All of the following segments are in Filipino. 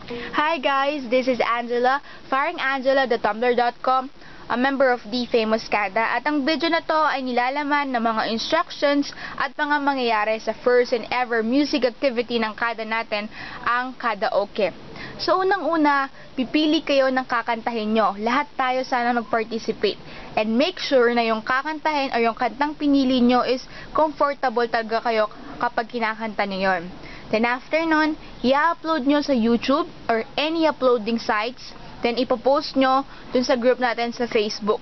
Hi guys, this is Angela, FiringAngela.tumblr.com, a member of The Famous Kada, at ang video na to ay nilalaman ng mga instructions at mga mangyayari sa first and ever music activity ng Kada natin, ang Kadaoke. So unang-una, pipili kayo ng kakantahin nyo. Lahat tayo sana mag-participate. And make sure na yung kakantahin o yung kantang pinili nyo is comfortable talaga kayo kapag kinakanta nyo yun. Then after nun, i-upload nyo sa YouTube or any uploading sites. Then ipopost nyo dun sa group natin sa Facebook.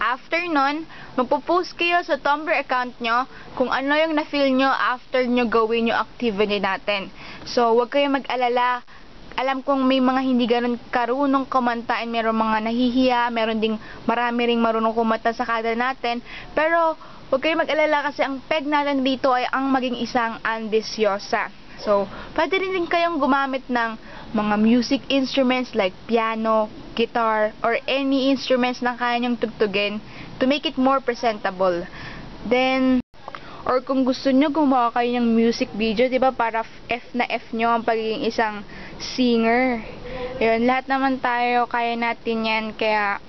After nun, magpo-post kayo sa Tumblr account nyo kung ano yung na-feel nyo after nyo gawin yung activity natin. So, huwag kayong mag-alala. Alam kong may mga hindi ganun karunong kumanta and meron mga nahihiya, meron ding marami ring marunong kumanta sa kada natin. Pero, huwag kayong mag-alala kasi ang peg natin dito ay ang maging isang ambisyosa. So, pwede rin kayong gumamit ng mga music instruments like piano, guitar, or any instruments na kaya nyong tugtugin to make it more presentable. Then, or kung gusto nyo gumawa kayo ng music video, diba, para F na F nyo ang pagiging isang singer. Ayun, lahat naman tayo, kaya natin yan. Kaya,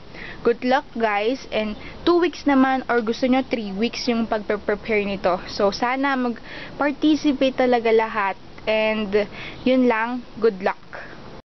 good luck guys. And 2 weeks naman, or gusto nyo 3 weeks yung pag-prepare nito. So, sana mag-participate talaga lahat. And, yun lang. Good luck.